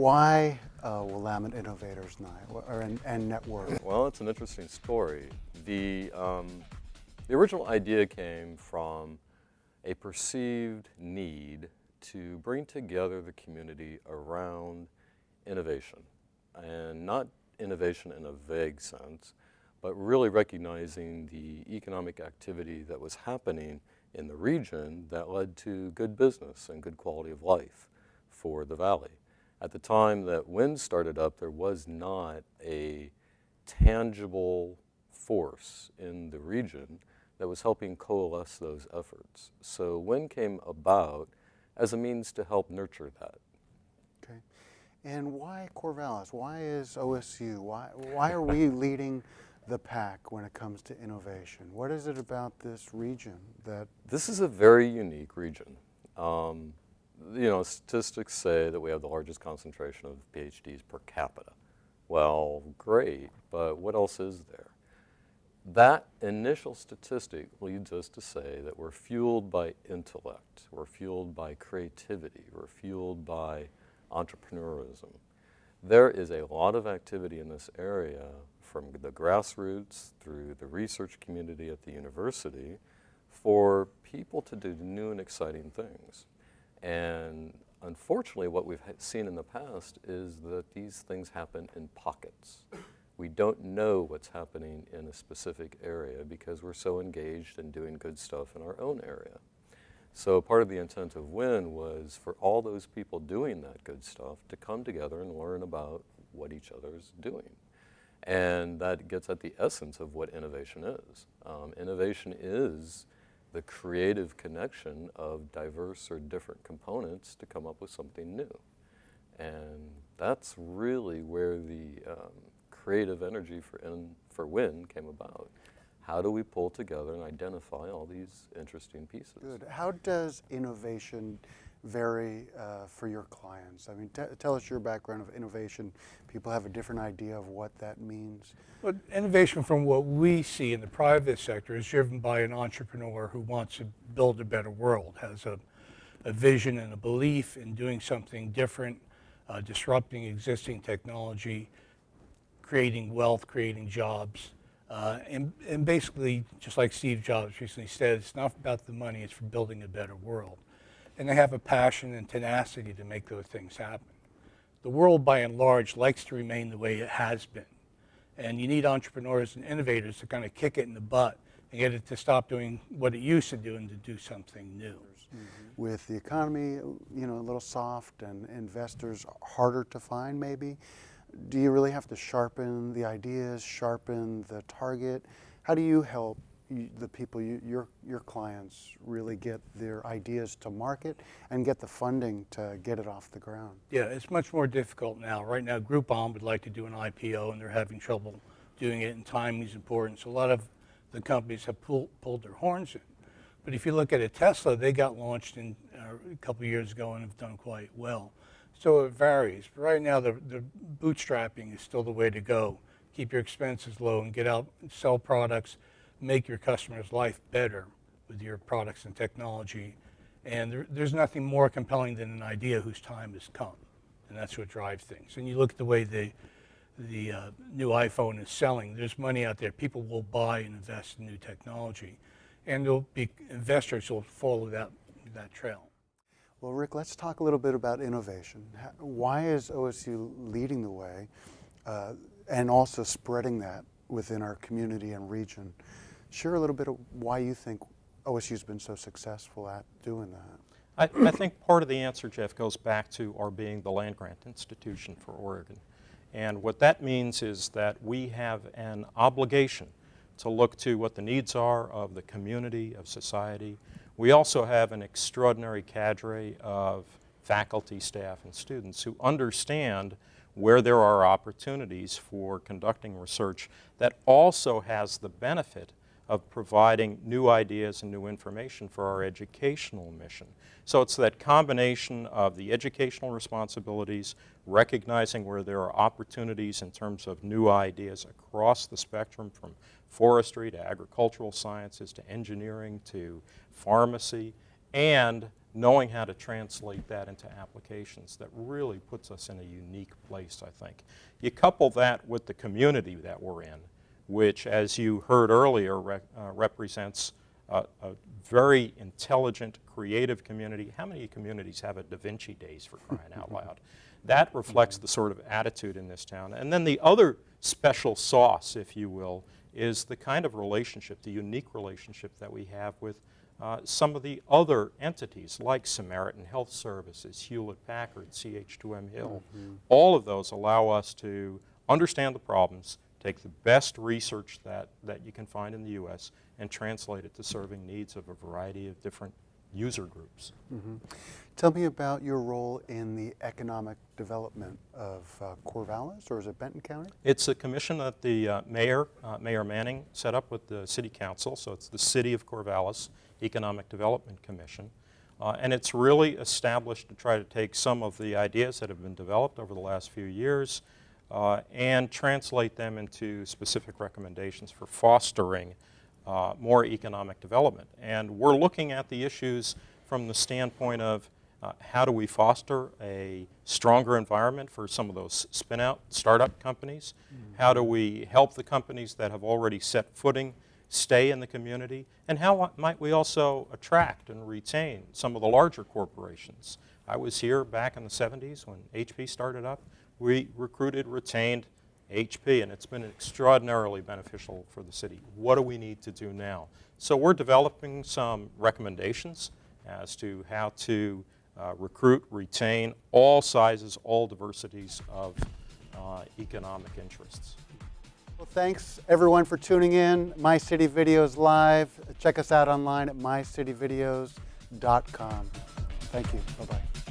Why Willamette Innovators and Network? Well, it's an interesting story. The original idea came from a perceived need to bring together the community around innovation, and not innovation in a vague sense, but really recognizing the economic activity that was happening in the region that led to good business and good quality of life for the valley. At the time that wind started up, there was not a tangible force in the region that was helping coalesce those efforts. So wind came about as a means to help nurture that. Okay. And why Corvallis? Why is OSU? Why are we leading the pack when it comes to innovation? What is it about this region that... This is a very unique region. Statistics say that we have the largest concentration of PhDs per capita. Well, great, but what else is there? That initial statistic leads us to say that we're fueled by intellect, we're fueled by creativity, we're fueled by entrepreneurism. There is a lot of activity in this area, from the grassroots through the research community at the university, for people to do new and exciting things. And unfortunately, what we've seen in the past is that these things happen in pockets. We don't know what's happening in a specific area because we're so engaged in doing good stuff in our own area. So part of the intent of WIN was for all those people doing that good stuff to come together and learn about what each other's doing. And that gets at the essence of what innovation is. Innovation is the creative connection of diverse or different components to come up with something new. And that's really where the creative energy for WIN came about. How do we pull together and identify all these interesting pieces? Good. How does innovation vary for your clients? I mean, tell us your background of innovation. People have a different idea of what that means. Well, innovation from what we see in the private sector is driven by an entrepreneur who wants to build a better world, has a vision and a belief in doing something different, disrupting existing technology, creating wealth, creating jobs. And basically, just like Steve Jobs recently said, it's not about the money, it's for building a better world. And they have a passion and tenacity to make those things happen. The world, by and large, likes to remain the way it has been. And you need entrepreneurs and innovators to kind of kick it in the butt and get it to stop doing what it used to do and to do something new. With the economy, a little soft and investors harder to find, maybe, do you really have to sharpen the ideas, sharpen the target? How do you help the people, your clients, really get their ideas to market and get the funding to get it off the ground? Yeah, it's much more difficult now. Right now, Groupon would like to do an IPO, and they're having trouble doing it, and timing is important. So a lot of the companies have pulled their horns in. But if you look at a Tesla, they got launched a couple of years ago and have done quite well. So it varies. But right now, the bootstrapping is still the way to go. Keep your expenses low and get out and sell products, make your customer's life better with your products and technology. And there's nothing more compelling than an idea whose time has come. And that's what drives things. And you look at the way the new iPhone is selling. There's money out there. People will buy and invest in new technology. And there'll be investors who will follow that trail. Well, Rick, let's talk a little bit about innovation. Why is OSU leading the way and also spreading that within our community and region? Share a little bit of why you think OSU's been so successful at doing that. I think part of the answer, Jeff, goes back to our being the land-grant institution for Oregon. And what that means is that we have an obligation to look to what the needs are of the community, of society. We also have an extraordinary cadre of faculty, staff, and students who understand where there are opportunities for conducting research that also has the benefit of providing new ideas and new information for our educational mission. So it's that combination of the educational responsibilities, recognizing where there are opportunities in terms of new ideas across the spectrum, from forestry to agricultural sciences to engineering to pharmacy, and knowing how to translate that into applications that really puts us in a unique place, I think. You couple that with the community that we're in, which, as you heard earlier, represents a very intelligent, creative community. How many communities have a Da Vinci Days, for crying out loud? That reflects the sort of attitude in this town. And then the other special sauce, if you will, is the kind of relationship, the unique relationship that we have with some of the other entities like Samaritan Health Services, Hewlett-Packard, CH2M Hill. All of those allow us to understand the problems, take the best research that you can find in the U.S. and translate it to serving needs of a variety of different user groups. Tell me about your role in the economic development of Corvallis, or is it Benton County? It's a commission that the Mayor Manning set up with the City Council, so it's the City of Corvallis Economic Development Commission. And it's really established to try to take some of the ideas that have been developed over the last few years and translate them into specific recommendations for fostering more economic development. And we're looking at the issues from the standpoint of how do we foster a stronger environment for some of those spin-out startup companies? How do we help the companies that have already set footing stay in the community? And how might we also attract and retain some of the larger corporations? I was here back in the 70s when HP started up. We recruited, retained HP, and it's been extraordinarily beneficial for the city. What do we need to do now? So we're developing some recommendations as to how to recruit, retain all sizes, all diversities of economic interests. Well, thanks everyone for tuning in. My City Videos Live. Check us out online at mycityvideos.com. Thank you. Bye-bye.